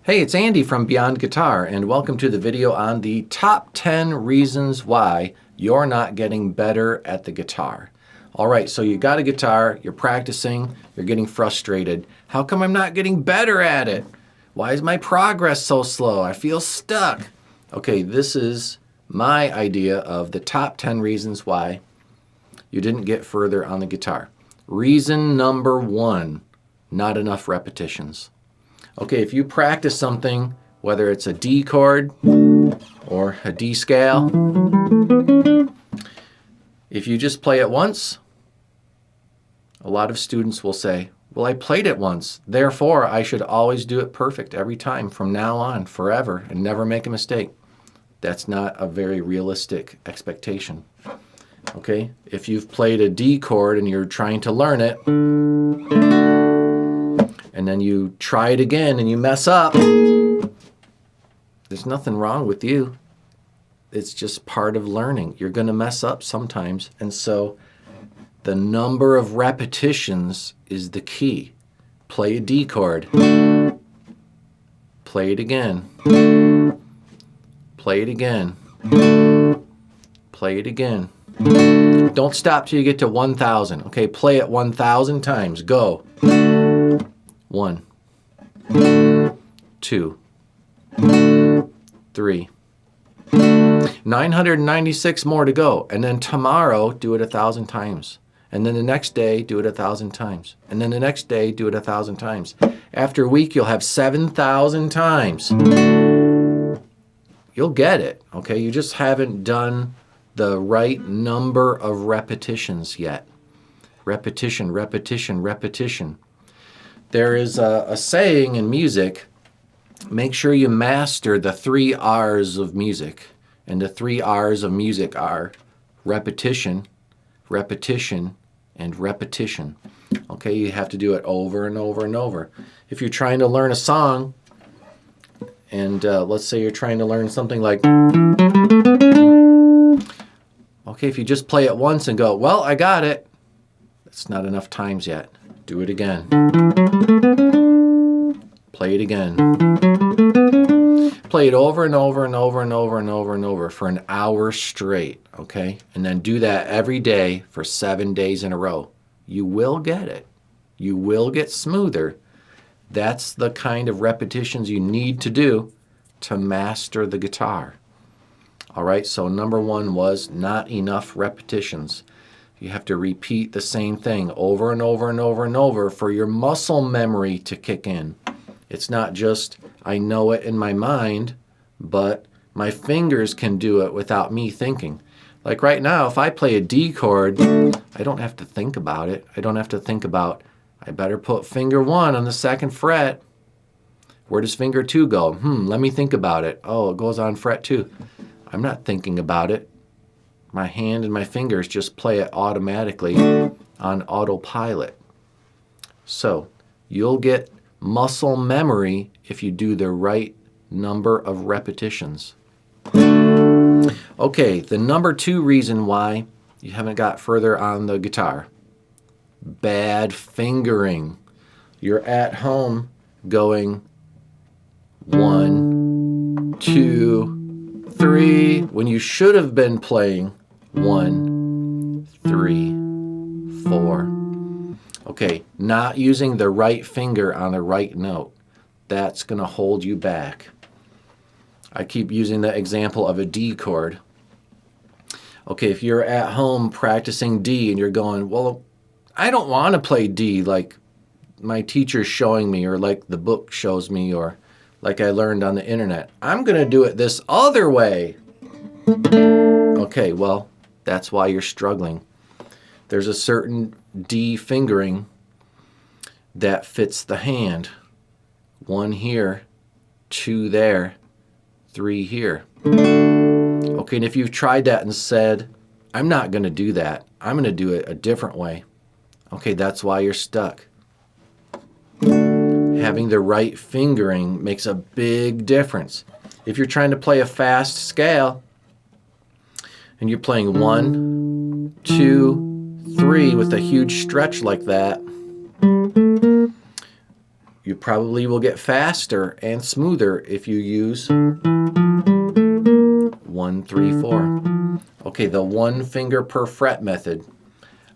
Hey, it's Andy from Beyond Guitar, and welcome to the video on the top 10 reasons why you're not getting better at the guitar. All right, so you got a guitar, you're practicing, you're getting frustrated. How come I'm not getting better at it? Why is my progress so slow? I feel stuck. Okay, this is my idea of the top 10 reasons why you didn't get further on the guitar. Reason number 1, not enough repetitions. Okay, if you practice something, whether it's a D chord or a D scale, if you just play it once, a lot of students will say, well, I played it once, therefore I should always do it perfect every time from now on, forever, and never make a mistake. That's not a very realistic expectation. Okay, if you've played a D chord and you're trying to learn it, and then you try it again and you mess up, there's nothing wrong with you. It's just part of learning. You're going to mess up sometimes. And so the number of repetitions is the key. Play a D chord. Play it again. Play it again. Play it again. Don't stop till you get to 1,000. Okay, play it 1,000 times. Go. 1, 2, 3, 996 more to go. And then tomorrow, do it 1,000 times. And then the next day, do it 1,000 times. And then the next day, do it 1,000 times. After a week, you'll have 7,000 times. You'll get it, okay? You just haven't done the right number of repetitions yet. Repetition, repetition, repetition. There is a saying in music, make sure you master the 3 R's of music. And the 3 R's of music are repetition, repetition, and repetition. Okay, you have to do it over and over and over. If you're trying to learn a song, and let's say you're trying to learn something like, okay, if you just play it once and go, well, I got it, that's not enough times yet. Do it again. Play it again. Play it over and over and over and over and over and over for an hour straight, okay? And then do that every day for 7 days in a row. You will get it. You will get smoother. That's the kind of repetitions you need to do to master the guitar. All right, so number 1 was not enough repetitions. You have to repeat the same thing over and over and over and over for your muscle memory to kick in. It's not just, I know it in my mind, but my fingers can do it without me thinking. Like right now, if I play a D chord, I don't have to think about it. I don't have to think about, I better put finger 1 on the 2nd fret. Where does finger 2 go? Let me think about it. Oh, it goes on fret 2. I'm not thinking about it. My hand and my fingers just play it automatically on autopilot. So you'll get muscle memory if you do the right number of repetitions. Okay, the number 2 reason why you haven't got further on the guitar. Bad fingering. You're at home going 1, 2, 3, when you should have been playing 1, 3, 4. Okay, not using the right finger on the right note. That's going to hold you back. I keep using the example of a D chord. Okay, if you're at home practicing D and you're going, well, I don't want to play D like my teacher's showing me or like the book shows me or like I learned on the internet. I'm going to do it this other way. Okay, well, that's why you're struggling. There's a certain D fingering that fits the hand. 1 here, 2 there, 3 here. Okay, and if you've tried that and said, I'm not going to do that. I'm going to do it a different way. Okay, that's why you're stuck. Having the right fingering makes a big difference. If you're trying to play a fast scale, and you're playing 1, 2, 3 with a huge stretch like that, You probably will get faster and smoother if you use 1, 3, 4. Okay, the 1 finger per fret method.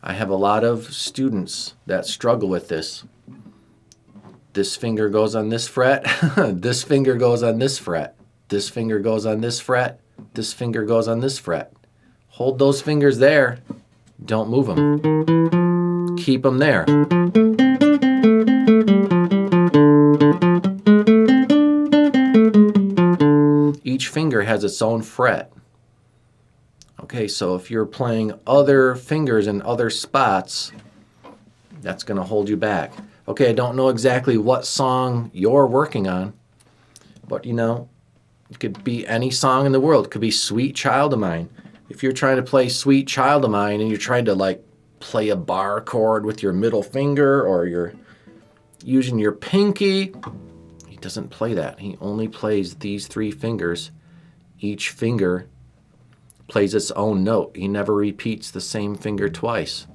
I have a lot of students that struggle with this. This finger goes on this fret, this finger goes on this fret, this finger goes on this fret, this finger goes on this fret. Hold those fingers there. Don't move them. Keep them there. Each finger has its own fret. Okay, so if you're playing other fingers in other spots, that's going to hold you back. Okay, I don't know exactly what song you're working on, but you know, it could be any song in the world. It could be Sweet Child of Mine. If you're trying to play Sweet Child of Mine and you're trying to like play a bar chord with your middle finger or you're using your pinky, he doesn't play that. He only plays these 3 fingers. Each finger plays its own note. He never repeats the same finger twice.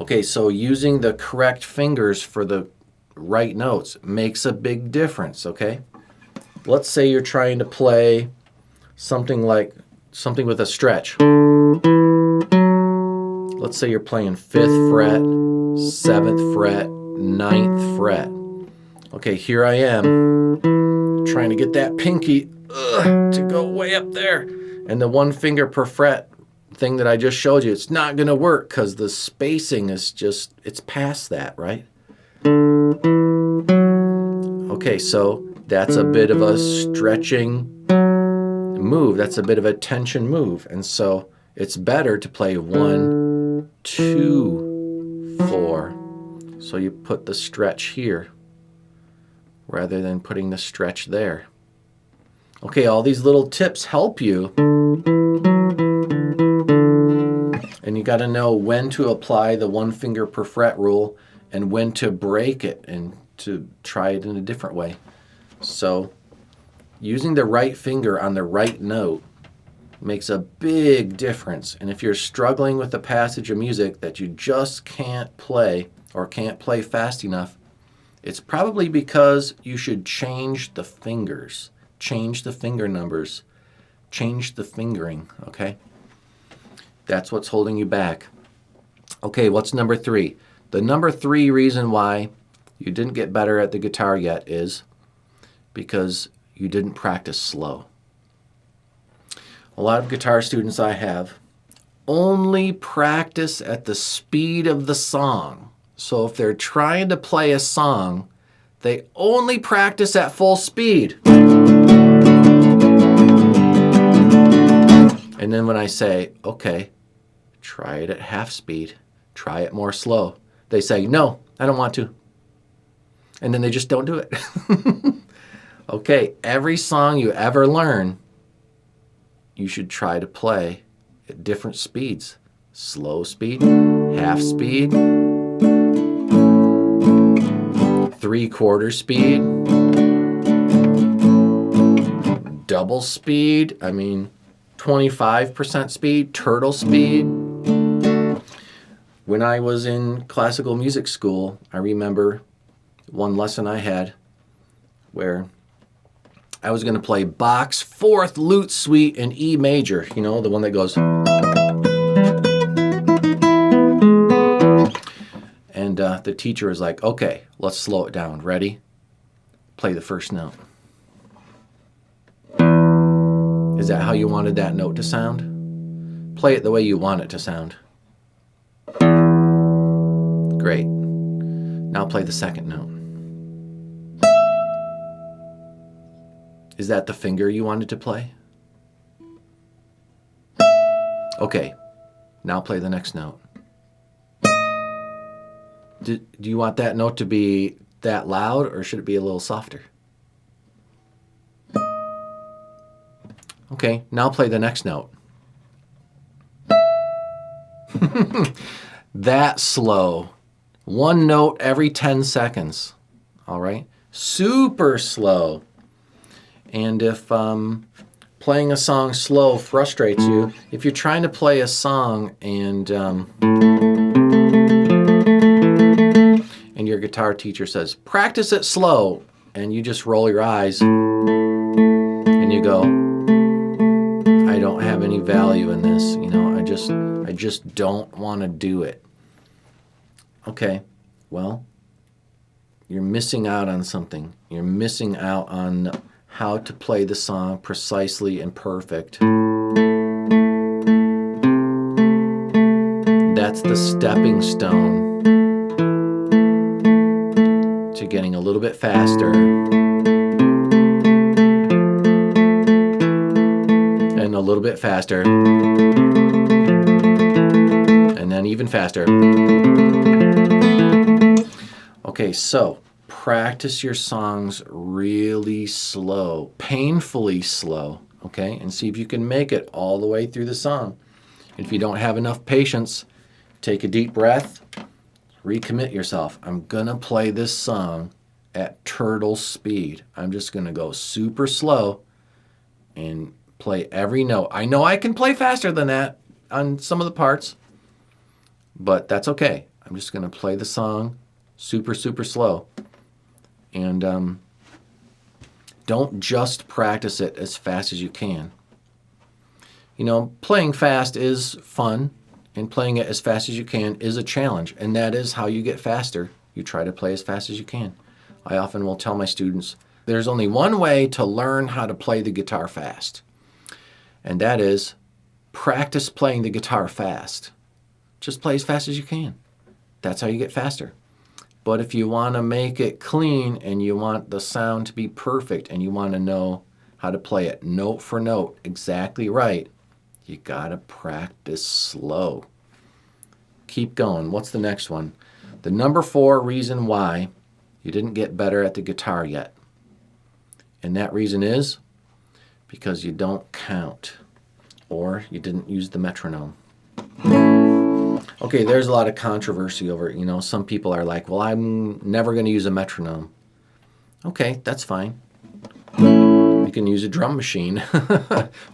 Okay, so using the correct fingers for the right notes makes a big difference, okay? Let's say you're trying to play something with a stretch. Let's say you're playing 5th fret, 7th fret, 9th fret. Okay, here I am trying to get that pinky to go way up there. And the 1 finger per fret thing that I just showed you, it's not going to work because the spacing is just, it's past that, right? Okay, so that's a bit of a stretching move. That's a bit of a tension move. And so it's better to play 1, 2, 4. So you put the stretch here rather than putting the stretch there. Okay, all these little tips help you. And you got to know when to apply the 1 finger per fret rule and when to break it and to try it in a different way. So using the right finger on the right note makes a big difference. And if you're struggling with a passage of music that you just can't play or can't play fast enough, it's probably because you should change the fingers, change the finger numbers, change the fingering, okay? That's what's holding you back. Okay, what's number 3? The number 3 reason why you didn't get better at the guitar yet is because you didn't practice slow. A lot of guitar students I have only practice at the speed of the song. So if they're trying to play a song, they only practice at full speed. And then when I say, okay, try it at half speed, try it more slow, they say, no, I don't want to. And then they just don't do it. Okay, every song you ever learn, you should try to play at different speeds. Slow speed, half speed, 3/4 speed, double speed, 25% speed, turtle speed. When I was in classical music school, I remember one lesson I had where I was going to play Bach's 4th Lute Suite in E major, you know, the one that goes. And the teacher was like, okay, let's slow it down. Ready? Play the first note. Is that how you wanted that note to sound? Play it the way you want it to sound. Great. Now play the second note. Is that the finger you wanted to play? Okay. Now play the next note. Do you want that note to be that loud or should it be a little softer? Okay, now play the next note. That slow. 1 note every 10 seconds. All right? Super slow. And if playing a song slow frustrates you, if you're trying to play a song and you're guitar teacher says, practice it slow, and you just roll your eyes and you go, I don't have any value in this, I just don't want to do it. Okay, well, you're missing out on something. You're missing out on how to play the song precisely and perfect. That's the stepping stone to getting a little bit faster and a little bit faster and then even faster. Okay, so practice your songs really slow, painfully slow, okay? And see if you can make it all the way through the song. If you don't have enough patience, take a deep breath, recommit yourself. I'm going to play this song at turtle speed. I'm just going to go super slow and play every note. I know I can play faster than that on some of the parts, but that's okay. I'm just going to play the song super, super slow. And don't just practice it as fast as you can. Playing fast is fun, and playing it as fast as you can is a challenge, and that is how you get faster. You try to play as fast as you can. I often will tell my students, there's only one way to learn how to play the guitar fast, and that is practice playing the guitar fast. Just play as fast as you can. That's how you get faster. But if you want to make it clean and you want the sound to be perfect and you want to know how to play it note for note exactly right, you got to practice slow. Keep going. What's the next one? The number 4 reason why you didn't get better at the guitar yet. And that reason is because you don't count or you didn't use the metronome. Okay, there's a lot of controversy over it. Some people are like, well, I'm never going to use a metronome. Okay, that's fine. You can use a drum machine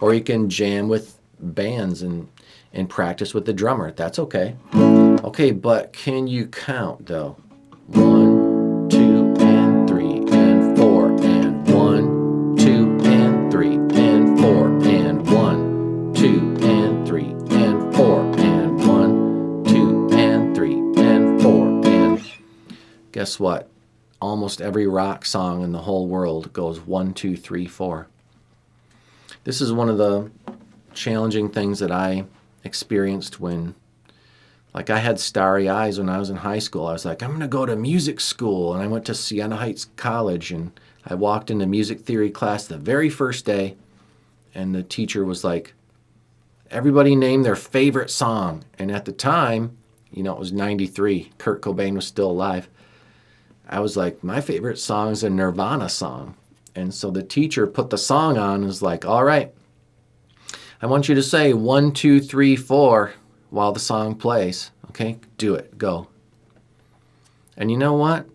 or you can jam with bands and practice with the drummer. That's okay. Okay, but can you count though? 1, 2, and 3, and 4, and 1, 2, and 3, and 4, and 1, 2, and 3, and 4, and 1, 2, and 3, and 4, and guess what? Almost every rock song in the whole world goes 1, 2, 3, 4. This is one of the challenging things that I experienced when, I had starry eyes when I was in high school. I was like, I'm going to go to music school. And I went to Siena Heights College, and I walked into music theory class the very first day, and the teacher was like, everybody name their favorite song. And at the time, it was 93. Kurt Cobain was still alive. I was like, my favorite song is a Nirvana song. And so the teacher put the song on and was like, all right, I want you to say 1, 2, 3, 4 while the song plays. Okay, do it, go. And you know what?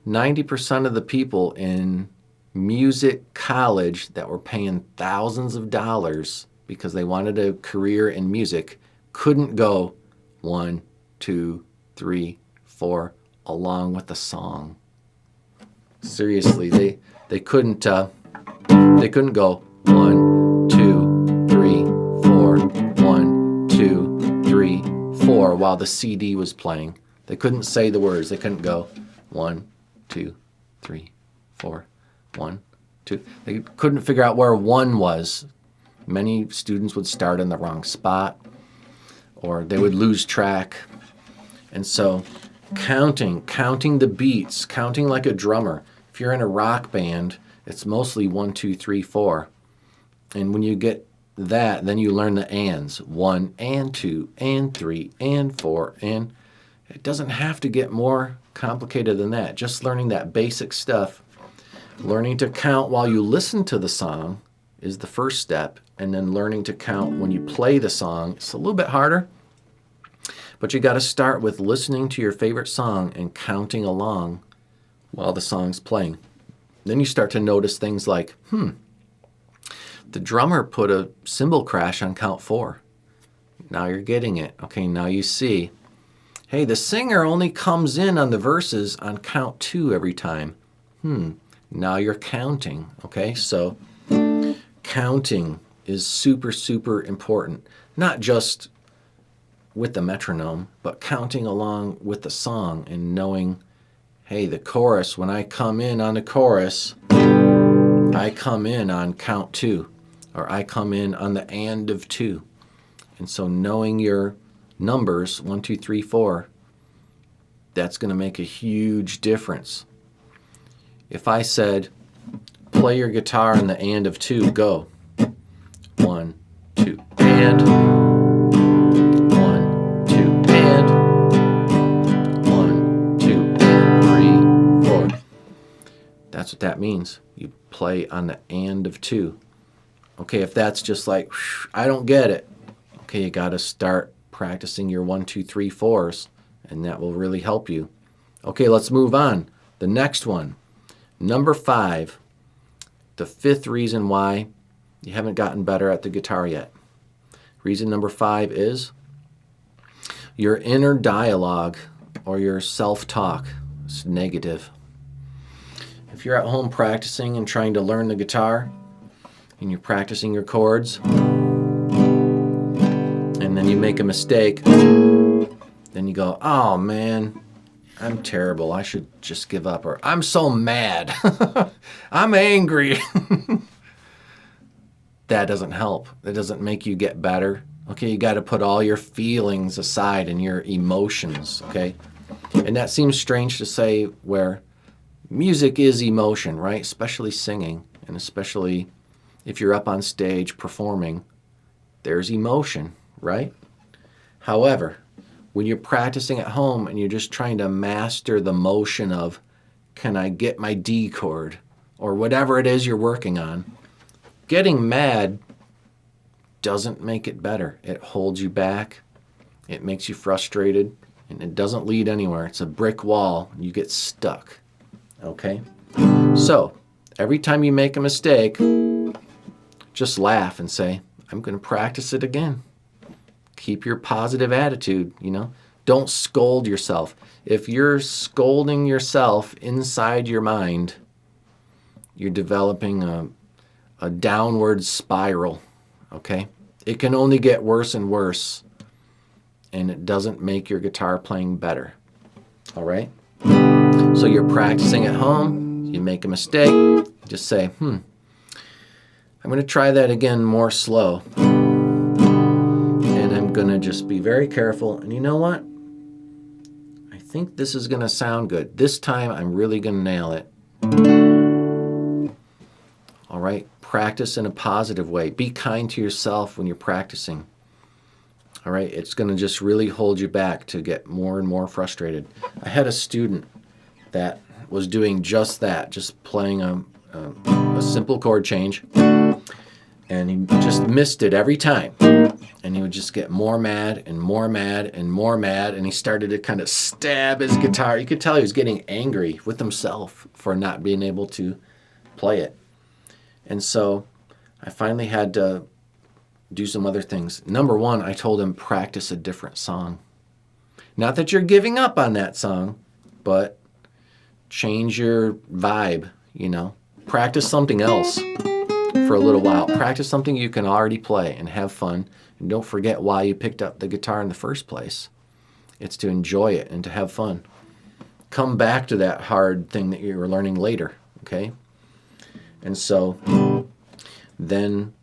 90% of the people in music college that were paying thousands of dollars because they wanted a career in music couldn't go 1, 2, 3, 4 along with the song. Seriously, they couldn't go 1, 2, 3, 4, 1, 2, 3, 4 while the CD was playing. They couldn't say the words. They couldn't go 1, 2, 3, 4, 1, 2. They couldn't figure out where 1 was. Many students would start in the wrong spot, or they would lose track. And so counting the beats, counting like a drummer. If you're in a rock band, it's mostly 1, 2, 3, 4. And when you get that, then you learn the ands. 1 and 2 and 3 and 4. And it doesn't have to get more complicated than that. Just learning that basic stuff. Learning to count while you listen to the song is the first step. And then learning to count when you play the song. It's a little bit harder. But you got to start with listening to your favorite song and counting along while the song's playing. Then you start to notice things like, the drummer put a cymbal crash on count 4. Now you're getting it. Okay, now you see. Hey, the singer only comes in on the verses on count 2 every time. Now you're counting, okay? So counting is super, super important. Not just with the metronome, but counting along with the song and knowing, hey, the chorus, when I come in on the chorus, I come in on count 2, or I come in on the and of 2. And so knowing your numbers, 1, 2, 3, 4, that's going to make a huge difference. If I said, play your guitar in the and of 2, go. 1, 2, and 1, 2, and 1, 2, and 3, 4. That's what that means. You play on the and of 2. Okay, if that's just like, I don't get it. Okay, you got to start practicing your 1, 2, 3, 4s, and that will really help you. Okay, let's move on. The next one, number 5, the 5th reason why you haven't gotten better at the guitar yet. Reason number 5 is your inner dialogue or your self-talk is negative. If you're at home practicing and trying to learn the guitar, and you're practicing your chords, and then you make a mistake, then you go, oh man, I'm terrible. I should just give up. Or I'm so mad. I'm angry. That doesn't help. That doesn't make you get better. Okay, you got to put all your feelings aside and your emotions, okay? And that seems strange to say where music is emotion, right? Especially singing, and especially if you're up on stage performing, there's emotion, right? However, when you're practicing at home and you're just trying to master the motion of, can I get my D chord, or whatever it is you're working on, getting mad doesn't make it better. It holds you back, it makes you frustrated, and it doesn't lead anywhere. It's a brick wall. You get stuck, okay? So every time you make a mistake, just laugh and say, I'm going to practice it again. Keep your positive attitude, you know. Don't scold yourself. If you're scolding yourself inside your mind, you're developing a downward spiral, okay? It can only get worse and worse, and it doesn't make your guitar playing better, all right? So you're practicing at home, you make a mistake, just say, I'm going to try that again more slow. And I'm going to just be very careful. And you know what? I think this is going to sound good. This time I'm really going to nail it. All right? Practice in a positive way. Be kind to yourself when you're practicing. All right? It's going to just really hold you back to get more and more frustrated. I had a student that was doing just that, just playing a simple chord change. And he just missed it every time. And he would just get more mad and more mad and more mad. And he started to kind of stab his guitar. You could tell he was getting angry with himself for not being able to play it. And so I finally had to do some other things. Number 1, I told him, practice a different song. Not that you're giving up on that song, but change your vibe, you know. Practice something else for a little while. Practice something you can already play and have fun. And don't forget why you picked up the guitar in the first place. It's to enjoy it and to have fun. Come back to that hard thing that you were learning later, okay? And so then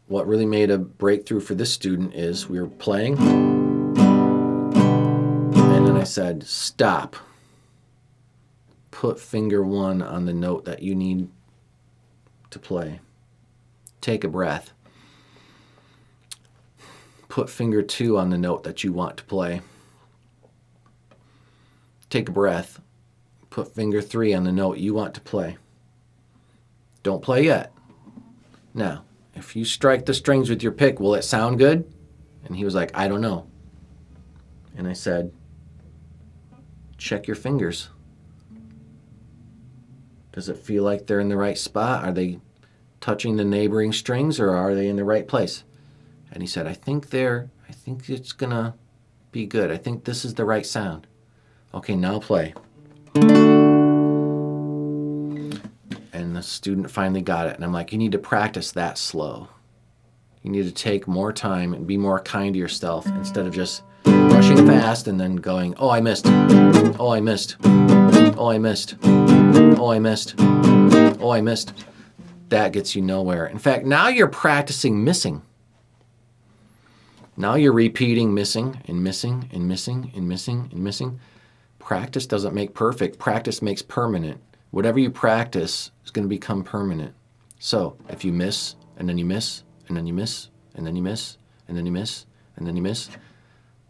what really made a breakthrough for this student is we were playing, and then I said, stop. Put finger 1 on the note that you need to play. Take a breath. Put finger 2 on the note that you want to play. Take a breath. Put finger 3 on the note you want to play. Don't play yet. Now, if you strike the strings with your pick, will it sound good? And he was like, I don't know. And I said, check your fingers. Does it feel like they're in the right spot? Are they touching the neighboring strings, or are they in the right place? And he said, I think it's gonna be good. I think this is the right sound. Okay, now play. And the student finally got it. And I'm like, you need to practice that slow. You need to take more time and be more kind to yourself instead of just rushing fast and then going, oh, I missed. Oh, I missed. Oh, I missed. Oh, I missed. Oh, I missed. That gets you nowhere. In fact, now you're practicing missing. Now you're repeating missing and missing and missing and missing and missing. Practice doesn't make perfect. Practice makes permanent. Whatever you practice is going to become permanent. So if you miss, and then you miss, and then you miss, and then you miss, and then you miss, and then you miss,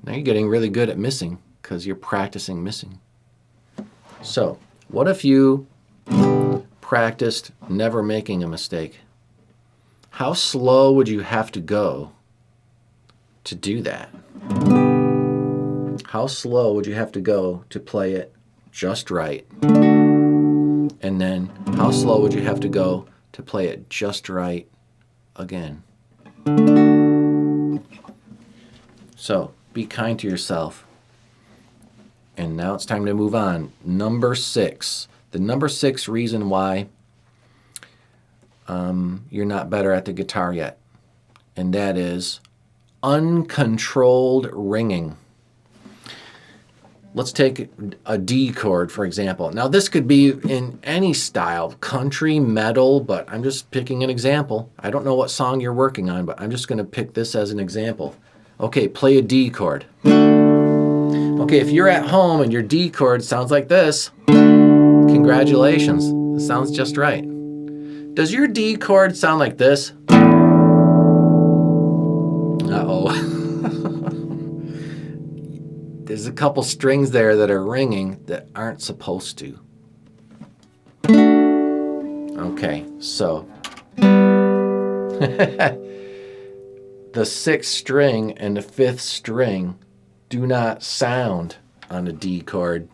now you're getting really good at missing because you're practicing missing. So what if you practiced never making a mistake? How slow would you have to go to do that? How slow would you have to go to play it just right? And then how slow would you have to go to play it just right again? So be kind to yourself. And now it's time to move on. Number 6. The number 6 reason why you're not better at the guitar yet. And that is uncontrolled ringing. Let's take a D chord, for example. Now, this could be in any style, country, metal, but I'm just picking an example. I don't know what song you're working on, but I'm just going to pick this as an example. Okay, play a D chord. Okay, if you're at home and your D chord sounds like this, congratulations. It sounds just right. Does your D chord sound like this? Uh-oh. There's a couple strings there that are ringing that aren't supposed to. Okay, so the 6th string and the 5th string do not sound on a D chord.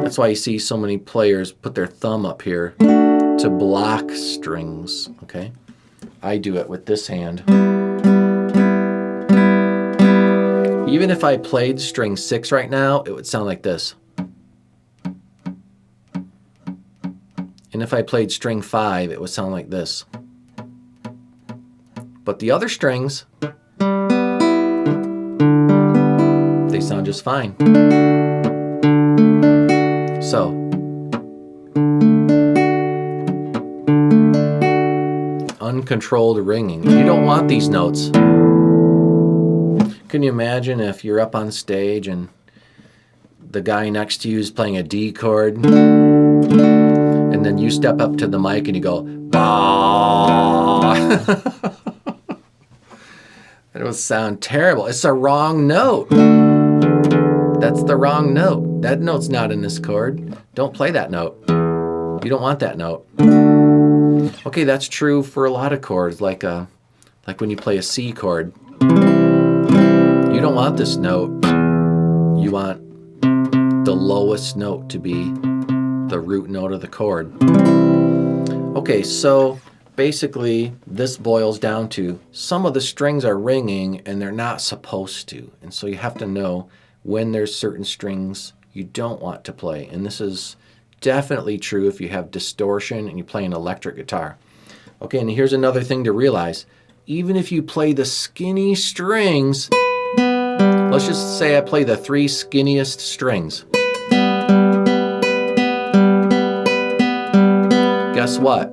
That's why you see so many players put their thumb up here to block strings, okay? I do it with this hand. Even if I played string 6 right now, it would sound like this. And if I played string 5, it would sound like this. But the other strings, they sound just fine. So, uncontrolled ringing. You don't want these notes. Can you imagine if you're up on stage and the guy next to you is playing a D chord, and then you step up to the mic and you go, bah! It would sound terrible. It's a wrong note. That's the wrong note. That note's not in this chord. Don't play that note. You don't want that note. Okay, that's true for a lot of chords, like when you play a C chord. You don't want this note. You want the lowest note to be the root note of the chord. Okay, so basically this boils down to some of the strings are ringing and they're not supposed to. And so you have to know when there's certain strings you don't want to play. And this is definitely true if you have distortion and you play an electric guitar. Okay, and here's another thing to realize. Even if you play the skinny strings, let's just say I play the 3 skinniest strings. Guess what?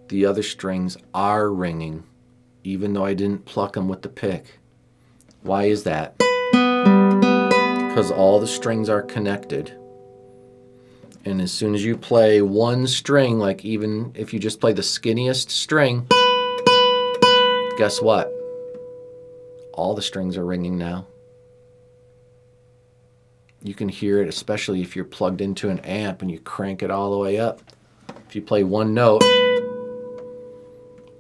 The other strings are ringing, even though I didn't pluck them with the pick. Why is that? Because all the strings are connected. And as soon as you play one string, like even if you just play the skinniest string, guess what? All the strings are ringing now. You can hear it, especially if you're plugged into an amp and you crank it all the way up. If you play one note,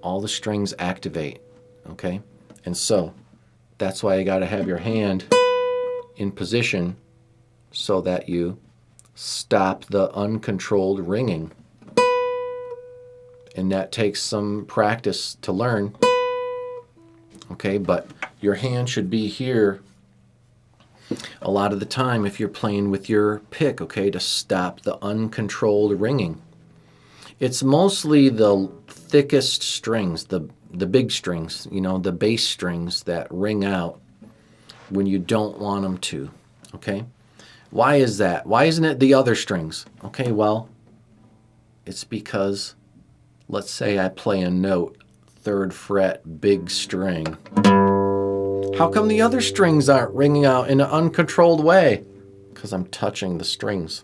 all the strings activate, okay? And so that's why you got to have your hand in position so that you stop the uncontrolled ringing. And that takes some practice to learn. Okay, but your hand should be here a lot of the time if you're playing with your pick, okay, to stop the uncontrolled ringing. It's mostly the thickest strings, the big strings, you know, the bass strings that ring out when you don't want them to, okay? Why is that? Why isn't it the other strings? Okay, well, it's because, let's say I play a note, 3rd fret, big string. How come the other strings aren't ringing out in an uncontrolled way? Because I'm touching the strings.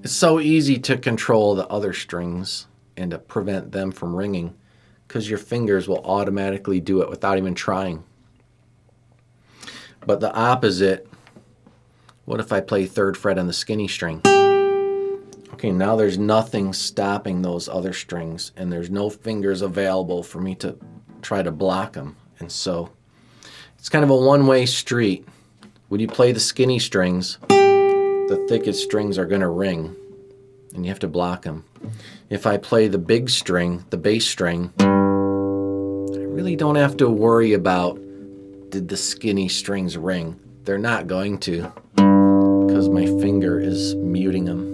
It's so easy to control the other strings and to prevent them from ringing because your fingers will automatically do it without even trying. But the opposite, what if I play 3rd fret on the skinny string? Okay, now there's nothing stopping those other strings and there's no fingers available for me to try to block them. And so it's kind of a one-way street. When you play the skinny strings, the thickest strings are going to ring and you have to block them. If I play the big string, the bass string, I really don't have to worry about did the skinny strings ring. They're not going to because my finger is muting them.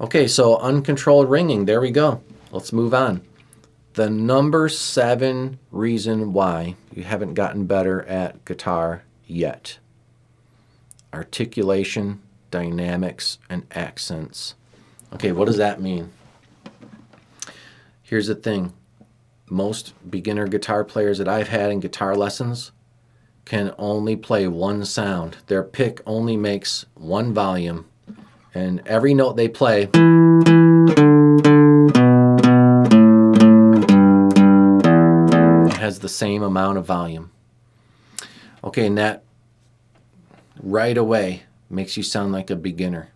Okay, so uncontrolled ringing, there we go. Let's move on. The number 7 reason why you haven't gotten better at guitar yet. Articulation, dynamics, and accents. Okay, what does that mean? Here's the thing. Most beginner guitar players that I've had in guitar lessons can only play one sound. Their pick only makes one volume, and every note they play has the same amount of volume. Okay, and that right away makes you sound like a beginner.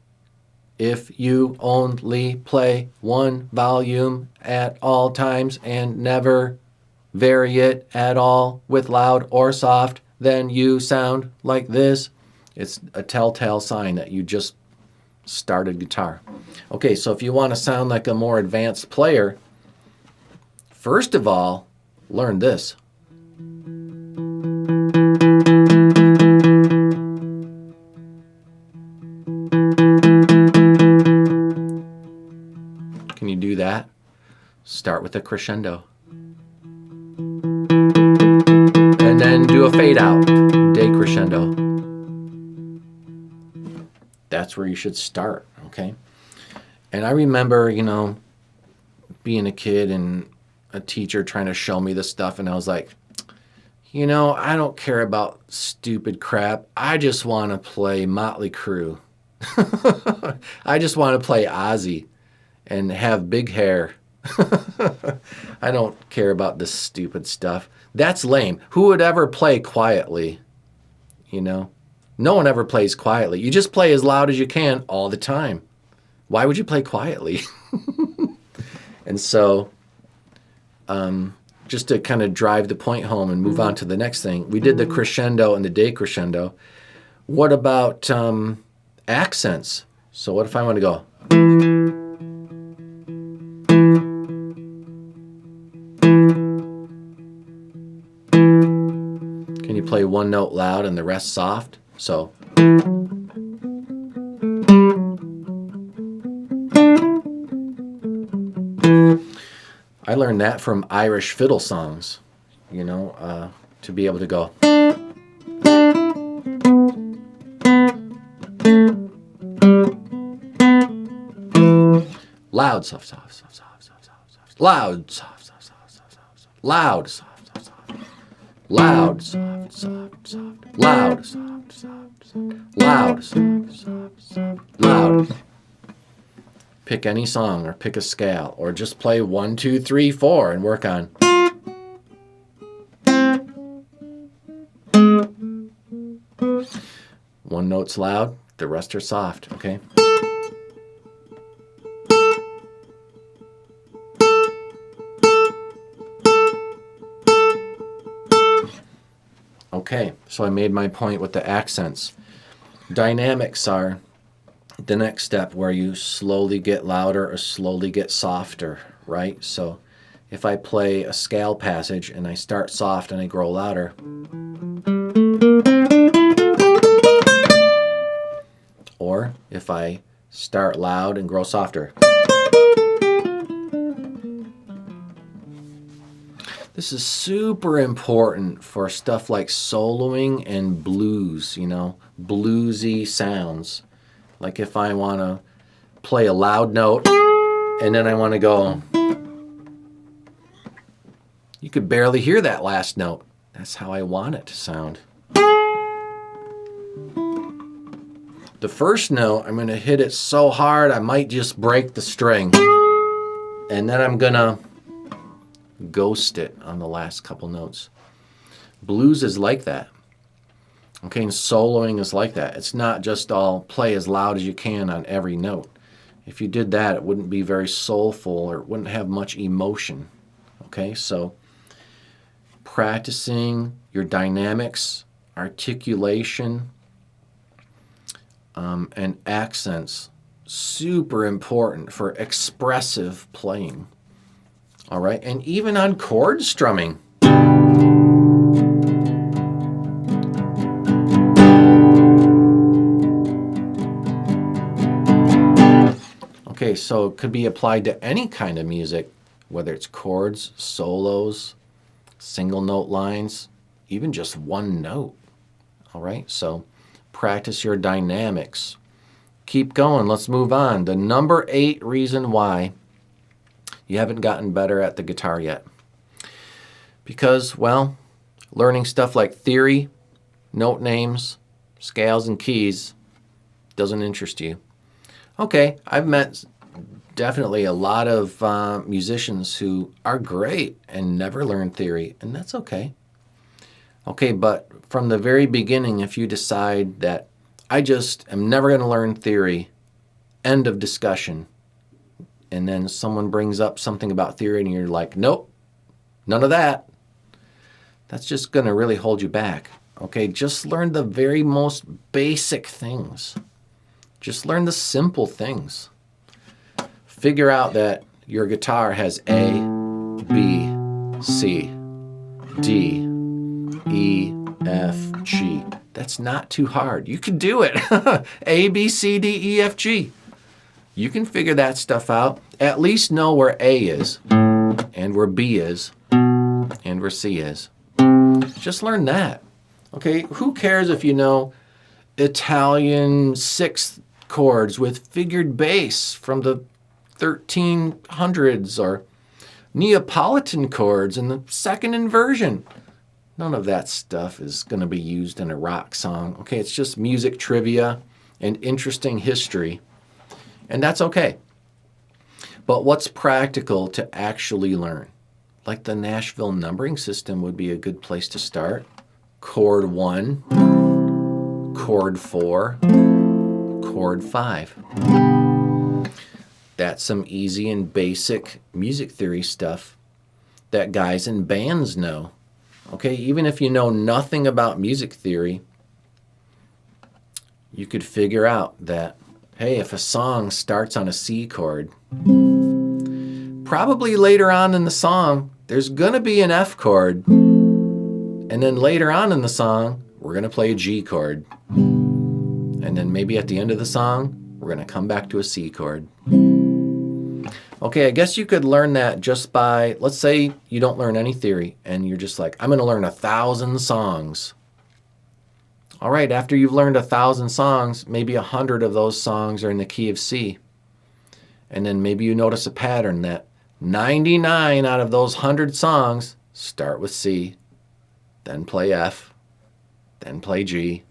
If you only play one volume at all times and never vary it at all with loud or soft, then you sound like this. It's a telltale sign that you just started guitar. Okay, so if you want to sound like a more advanced player, first of all, learn this. Can you do that? Start with a crescendo. And then do a fade out, decrescendo. That's where you should start, okay? And I remember, being a kid and a teacher trying to show me this stuff, and I was like, I don't care about stupid crap. I just want to play Motley Crue. I just want to play Ozzy and have big hair. I don't care about this stupid stuff. That's lame. Who would ever play quietly? No one ever plays quietly. You just play as loud as you can all the time. Why would you play quietly? And so, just to kind of drive the point home and move on to the next thing, we did the crescendo and the decrescendo. What about accents? So what if I want to go? Can you play one note loud and the rest soft? So. I learned that from Irish fiddle songs, to be able to go. Loud, soft, soft, soft, soft, soft, soft, soft. Loud, soft, soft, soft, soft, soft, soft. Loud, soft, soft, soft. Loud, soft, soft, soft. Loud, soft, soft, soft. Loud, soft, soft, soft. Loud. Pick any song or pick a scale or just play 1, 2, 3, 4 and work on. One note's loud, the rest are soft, okay? Okay, so I made my point with the accents. Dynamics are the next step where you slowly get louder or slowly get softer, right? So if I play a scale passage and I start soft and I grow louder, or if I start loud and grow softer. This is super important for stuff like soloing and blues, bluesy sounds. Like if I want to play a loud note and then I want to go, you could barely hear that last note. That's how I want it to sound. The first note, I'm going to hit it so hard I might just break the string. And then I'm going to ghost it on the last couple notes. Blues is like that. Okay, and soloing is like that. It's not just all play as loud as you can on every note. If you did that, it wouldn't be very soulful or it wouldn't have much emotion. Okay, so practicing your dynamics, articulation, and accents, super important for expressive playing. All right, and even on chord strumming. Okay, so it could be applied to any kind of music, whether it's chords, solos, single note lines, even just one note. All right, so practice your dynamics. Keep going, let's move on. The number 8 reason why you haven't gotten better at the guitar yet. Because, well, learning stuff like theory, note names, scales, and keys doesn't interest you. Okay, I've met definitely a lot of musicians who are great and never learn theory, and that's okay. Okay, but from the very beginning, if you decide that I just am never going to learn theory, end of discussion, and then someone brings up something about theory and you're like, nope, none of that, that's just going to really hold you back. Okay, just learn the very most basic things. Just learn the simple things. Figure out that your guitar has A, B, C, D, E, F, G. That's not too hard. You can do it. A, B, C, D, E, F, G. You can figure that stuff out. At least know where A is, and where B is, and where C is. Just learn that. Okay, who cares if you know Italian sixth chords with figured bass from the 1300s or Neapolitan chords in the second inversion? None of that stuff is going to be used in a rock song. Okay, it's just music trivia and interesting history. And that's okay. But what's practical to actually learn? Like the Nashville numbering system would be a good place to start. Chord 1, chord 4, chord 5. That's some easy and basic music theory stuff that guys in bands know. Okay, even if you know nothing about music theory, you could figure out that, hey, if a song starts on a C chord, probably later on in the song, there's going to be an F chord. And then later on in the song, we're going to play a G chord. And then maybe at the end of the song, we're going to come back to a C chord. Okay, I guess you could learn that just by, let's say you don't learn any theory and you're just like, I'm going to learn 1,000 songs. All right, after you've learned 1,000 songs, maybe 100 of those songs are in the key of C. And then maybe you notice a pattern that 99 out of those 100 songs start with C, then play F, then play G,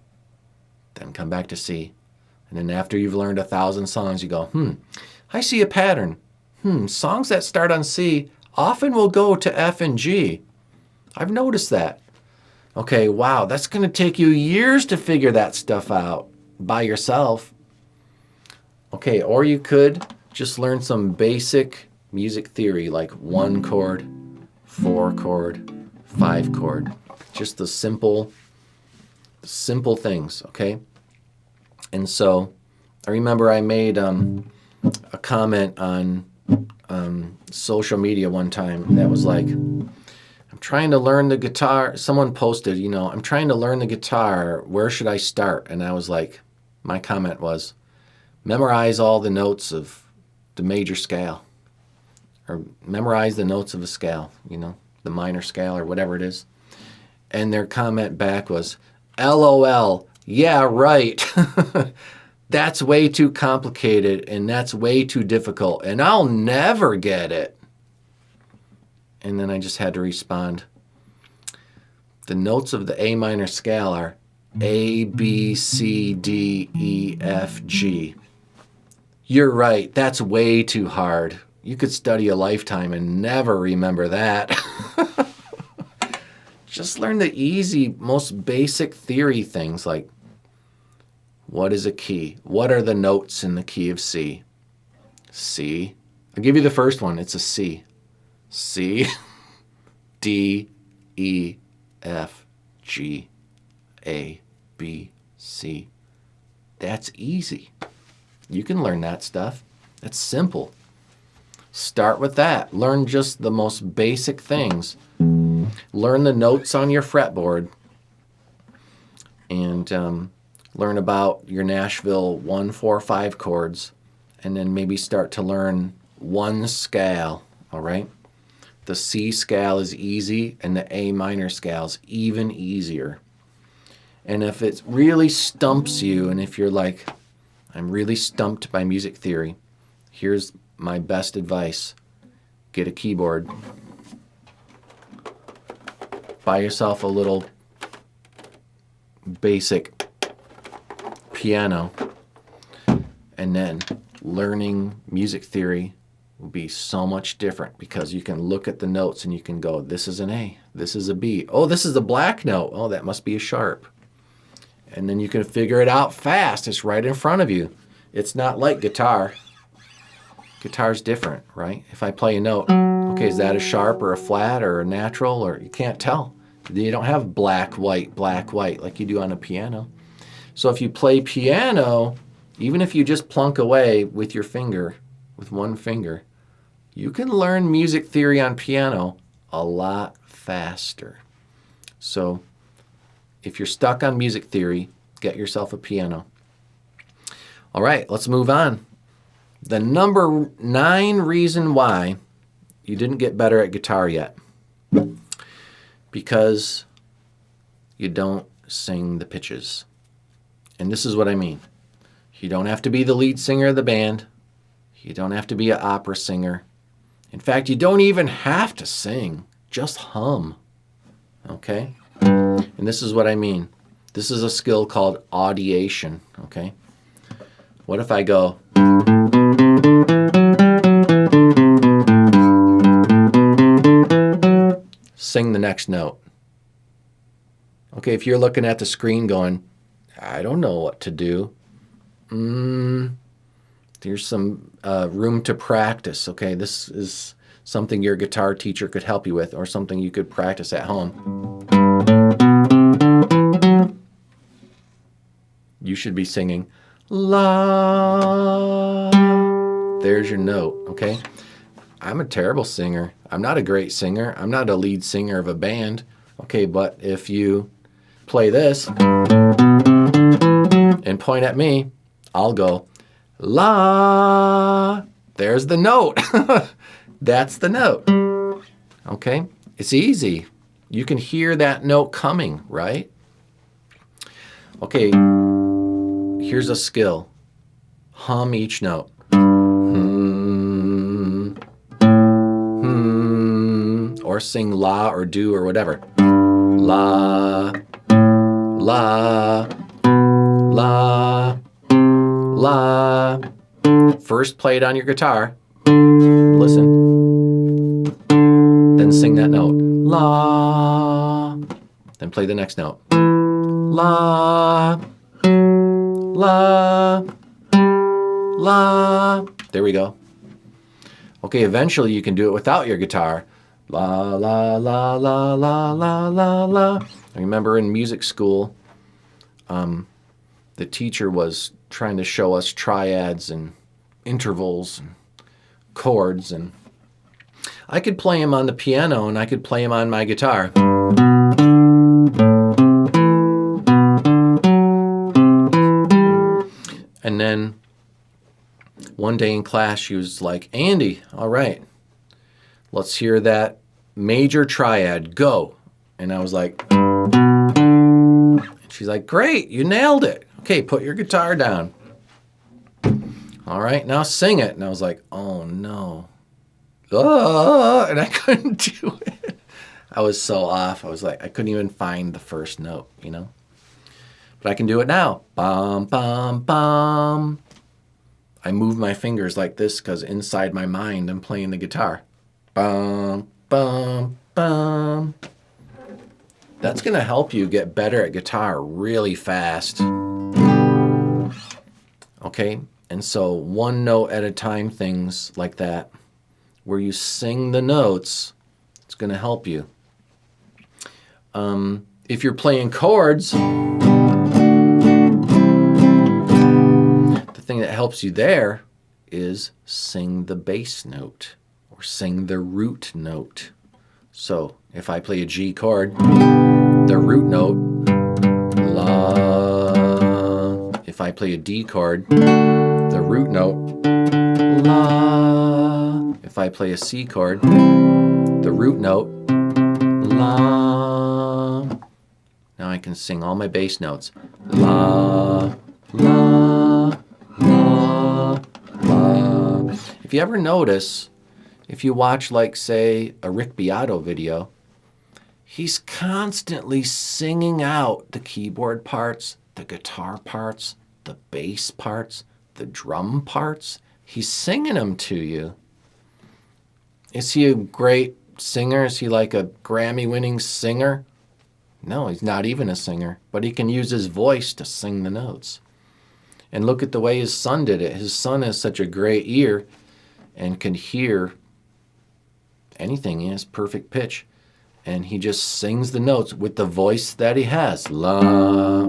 then come back to C. And then after you've learned 1,000 songs, you go, I see a pattern. Songs that start on C often will go to F and G. I've noticed that. Okay, wow, that's going to take you years to figure that stuff out by yourself. Okay, or you could just learn some basic music theory like 1 chord, 4 chord, 5 chord. Just the simple things, okay? And so I remember I made a comment on social media one time that was like, I'm trying to learn the guitar. Someone posted, I'm trying to learn the guitar. Where should I start? And I was like, my comment was, memorize all the notes of the major scale, or memorize the notes of a scale, the minor scale or whatever it is. And their comment back was, LOL, yeah, right. That's way too complicated and that's way too difficult and I'll never get it. And then I just had to respond, the notes of the A minor scale are A, B, C, D, E, F, G. You're right, that's way too hard. You could study a lifetime and never remember that. Just learn the easy, most basic theory things like, what is a key? What are the notes in the key of C? C. I'll give you the first one. It's a C. C, D, E, F, G, A, B, C. That's easy. You can learn that stuff. That's simple. Start with that. Learn just the most basic things. Learn the notes on your fretboard and learn about your Nashville 1, 4, 5 chords, and then maybe start to learn one scale, all right? The C scale is easy, and the A minor scale is even easier. And if it really stumps you, and if you're like, I'm really stumped by music theory, here's my best advice. Get a keyboard. Buy yourself a little basic piano, and then learning music theory will be so much different because you can look at the notes and you can go, this is an A, this is a B, oh, this is a black note, oh, that must be a sharp. And then you can figure it out fast. It's right in front of you. It's not like guitar. Guitar's different, right? If I play a note, okay, is that a sharp or a flat or a natural, or you can't tell. You don't have black, white like you do on a piano. So if you play piano, even if you just plunk away with your finger, with one finger, you can learn music theory on piano a lot faster. So if you're stuck on music theory, get yourself a piano. All right, let's move on. The number 9 reason why you didn't get better at guitar yet, because you don't sing the pitches. And this is what I mean. You don't have to be the lead singer of the band. You don't have to be an opera singer. In fact, you don't even have to sing. Just hum. Okay? And this is what I mean. This is a skill called audiation. Okay? What if I go... Sing the next note. Okay, if you're looking at the screen going, I don't know what to do. There's some room to practice. Okay, this is something your guitar teacher could help you with, or something you could practice at home. You should be singing, la. There's your note, okay? I'm a terrible singer. I'm not a great singer. I'm not a lead singer of a band. Okay, but if you play this and point at me, I'll go, la. There's the note. That's the note. Okay? It's easy. You can hear that note coming, right? Okay, here's a skill. Hum each note. Or sing la or do or whatever. La, la, la, la. First play it on your guitar. Listen. Then sing that note. La. Then play the next note. La, la, la. There we go. Okay, eventually you can do it without your guitar. La, la, la, la, la, la, la, la. I remember in music school, the teacher was trying to show us triads and intervals and chords, and I could play them on the piano and I could play them on my guitar. And then one day in class, she was like, Andy, all right, let's hear that major triad, go. And I was like, she's like, great, you nailed it. Okay, put your guitar down. All right, now sing it. And I was like, oh no. And I couldn't do it. I was so off. I was like, I couldn't even find the first note, you know? But I can do it now. Bum, bum, bum. I move my fingers like this because inside my mind I'm playing the guitar. Bum, bum, bum. That's going to help you get better at guitar really fast. Okay? And so one note at a time, things like that, where you sing the notes, it's going to help you. If you're playing chords, the thing that helps you there is sing the bass note or sing the root note. So if I play a G chord, the root note, la. If I play a D chord, the root note, la. If I play a C chord, the root note, la. Now I can sing all my bass notes. La, la, la, la. If you ever notice, if you watch, like, say, a Rick Beato video, he's constantly singing out the keyboard parts, the guitar parts, the bass parts, the drum parts. He's singing them to you. Is he a great singer? Is he like a Grammy-winning singer? No, he's not even a singer, but he can use his voice to sing the notes. And look at the way his son did it. His son has such a great ear and can hear anything. He has perfect pitch. And he just sings the notes with the voice that he has. La.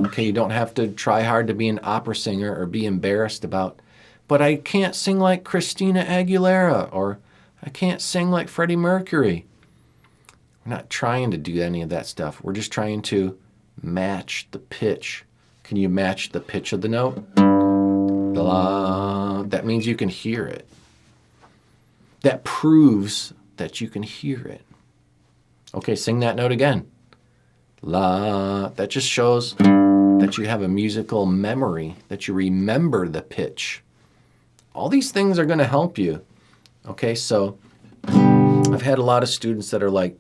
Okay, you don't have to try hard to be an opera singer or be embarrassed about, but I can't sing like Christina Aguilera, or I can't sing like Freddie Mercury. We're not trying to do any of that stuff. We're just trying to match the pitch. Can you match the pitch of the note? La. That means you can hear it. That proves that you can hear it. Okay, sing that note again. La. That just shows that you have a musical memory, that you remember the pitch. All these things are going to help you. Okay, so I've had a lot of students that are like,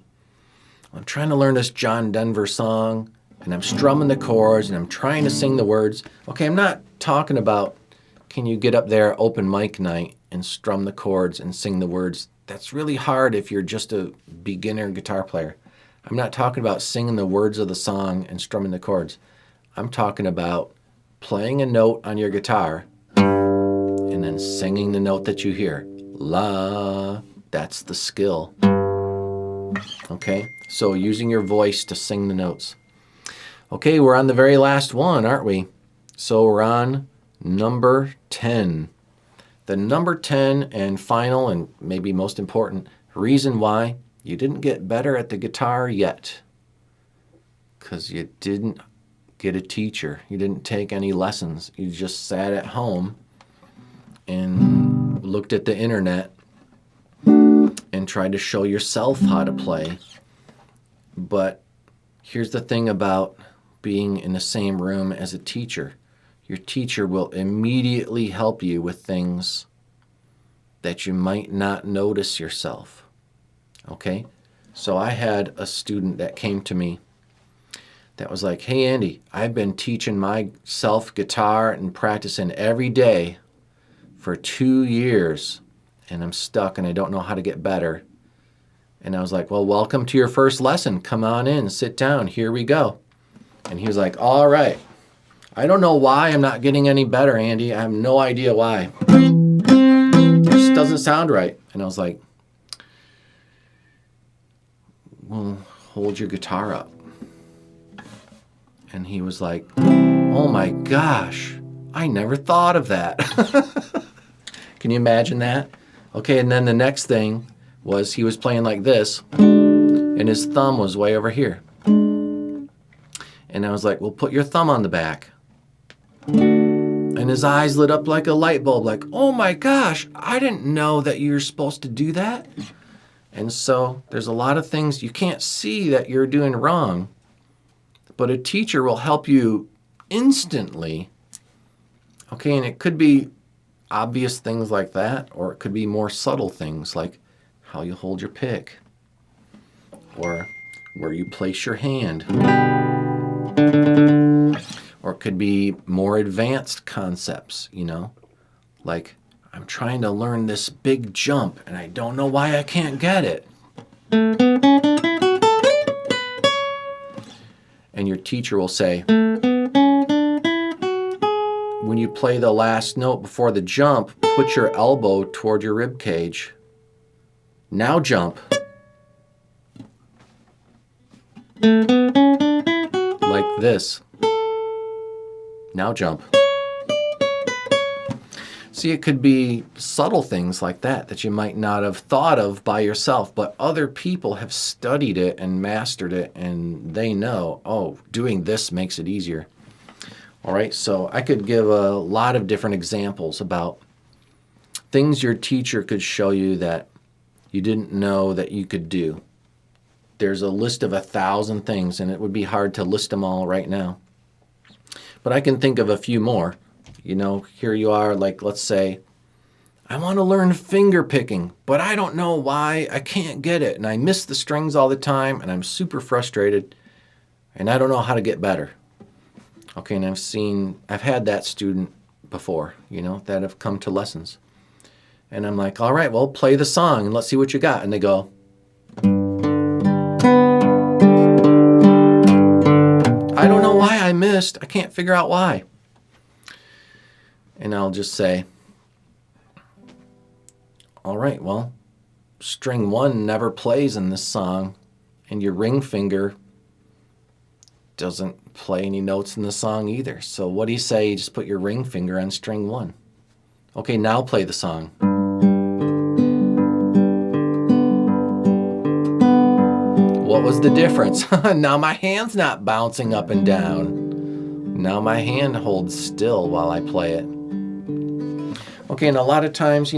I'm trying to learn this John Denver song, and I'm strumming the chords, and I'm trying to sing the words. Okay, I'm not talking about, can you get up there open mic night and strum the chords and sing the words? That's really hard if you're just a beginner guitar player. I'm not talking about singing the words of the song and strumming the chords. I'm talking about playing a note on your guitar and then singing the note that you hear. La. That's the skill. Okay, so using your voice to sing the notes. Okay, we're on the very last one, aren't we? So we're on number 10. The number 10 and final and maybe most important reason why you didn't get better at the guitar yet, because you didn't get a teacher. You didn't take any lessons. You just sat at home and looked at the internet and tried to show yourself how to play. But here's the thing about being in the same room as a teacher. Your teacher will immediately help you with things that you might not notice yourself. Okay? So I had a student that came to me that was like, hey, Andy, I've been teaching myself guitar and practicing every day for 2 years, and I'm stuck and I don't know how to get better. And I was like, well, welcome to your first lesson. Come on in, sit down, here we go. And he was like, all right. I don't know why I'm not getting any better, Andy. I have no idea why. It just doesn't sound right. And I was like, well, hold your guitar up. And he was like, oh my gosh, I never thought of that. Can you imagine that? Okay, and then the next thing was he was playing like this, and his thumb was way over here. And I was like, well, put your thumb on the back. And his eyes lit up like a light bulb, like, oh my gosh, I didn't know that you're supposed to do that. And so there's a lot of things you can't see that you're doing wrong, but a teacher will help you instantly. Okay, and it could be obvious things like that, or it could be more subtle things like how you hold your pick, or where you place your hand. Or it could be more advanced concepts, like I'm trying to learn this big jump and I don't know why I can't get it. And your teacher will say, when you play the last note before the jump, put your elbow toward your rib cage. Now jump. Like this. Now jump. See, it could be subtle things like that you might not have thought of by yourself, but other people have studied it and mastered it, and they know, oh, doing this makes it easier. All right, so I could give a lot of different examples about things your teacher could show you that you didn't know that you could do. There's a list of 1,000 things, and it would be hard to list them all right now. But I can think of a few more. Here you are, like, let's say, I want to learn finger picking, but I don't know why I can't get it. And I miss the strings all the time, and I'm super frustrated, and I don't know how to get better. Okay, and I've had that student before, that have come to lessons. And I'm like, all right, well, play the song, and let's see what you got. And they go, I don't know why I missed. I can't figure out why. And I'll just say, all right, well, string 1 never plays in this song, and your ring finger doesn't play any notes in the song either. So what do you say? You just put your ring finger on string 1. Okay, now play the song. What was the difference? Now my hand's not bouncing up and down. Now my hand holds still while I play it. Okay, and a lot of times,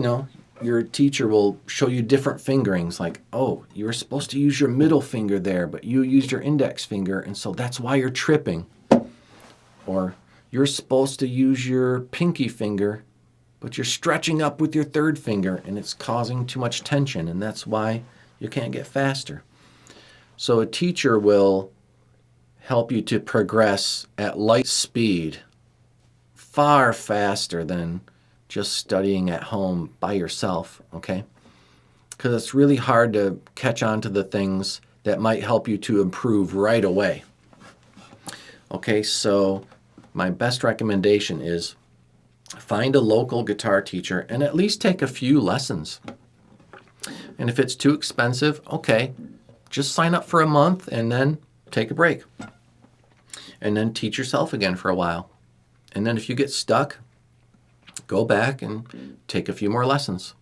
your teacher will show you different fingerings, like, oh, you were supposed to use your middle finger there, but you used your index finger, and so that's why you're tripping. Or you're supposed to use your pinky finger, but you're stretching up with your third finger, and it's causing too much tension, and that's why you can't get faster. So a teacher will help you to progress at light speed, far faster than just studying at home by yourself, okay? Because it's really hard to catch on to the things that might help you to improve right away. Okay, so my best recommendation is find a local guitar teacher and at least take a few lessons. And if it's too expensive, okay, just sign up for a month and then take a break. And then teach yourself again for a while. And then if you get stuck, go back and take a few more lessons.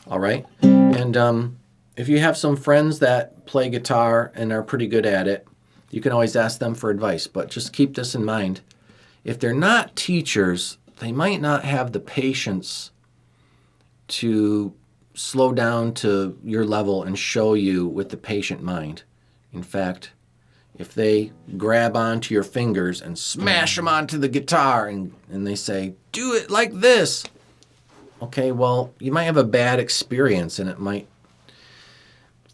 All right? And if you have some friends that play guitar and are pretty good at it, you can always ask them for advice. But just keep this in mind. If they're not teachers, they might not have the patience to slow down to your level and show you with the patient mind. In fact, if they grab onto your fingers and smash them onto the guitar and they say, do it like this, okay, well, you might have a bad experience and it might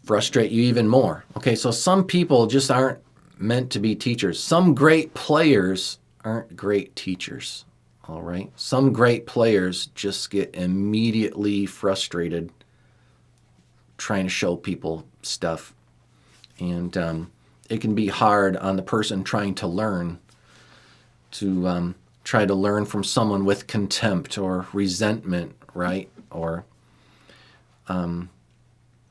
frustrate you even more. Okay, so some people just aren't meant to be teachers. Some great players aren't great teachers. All right. Some great players just get immediately frustrated trying to show people stuff. And it can be hard on the person trying to learn to try to learn from someone with contempt or resentment, right? Or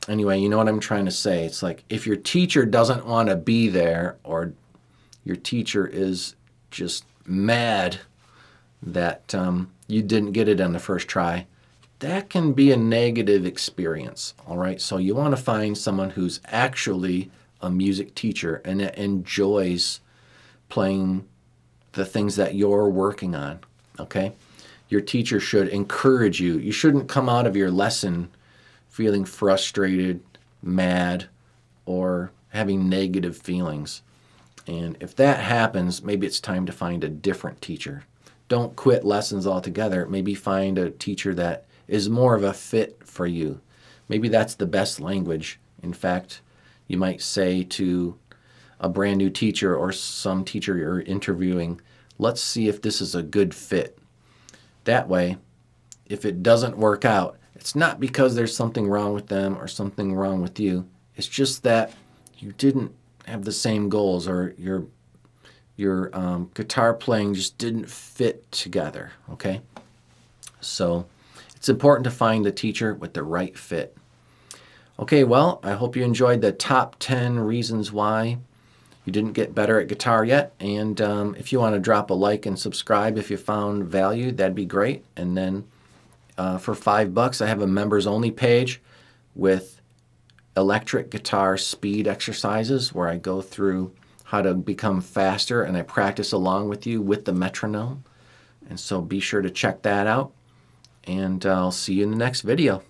anyway, you know what I'm trying to say? It's like if your teacher doesn't want to be there, or your teacher is just mad that you didn't get it on the first try, that can be a negative experience, all right? So you want to find someone who's actually a music teacher and that enjoys playing the things that you're working on, okay? Your teacher should encourage you. You shouldn't come out of your lesson feeling frustrated, mad, or having negative feelings. And if that happens, maybe it's time to find a different teacher. Don't quit lessons altogether. Maybe find a teacher that is more of a fit for you. Maybe that's the best language. In fact, you might say to a brand new teacher or some teacher you're interviewing, let's see if this is a good fit. That way, if it doesn't work out, it's not because there's something wrong with them or something wrong with you. It's just that you didn't have the same goals, or your guitar playing just didn't fit together, okay? So it's important to find the teacher with the right fit. Okay, well, I hope you enjoyed the top 10 reasons why you didn't get better at guitar yet. And if you want to drop a like and subscribe if you found value, that'd be great. And then for $5, I have a members only page with electric guitar speed exercises where I go through how to become faster and I practice along with you with the metronome. And so be sure to check that out. And I'll see you in the next video.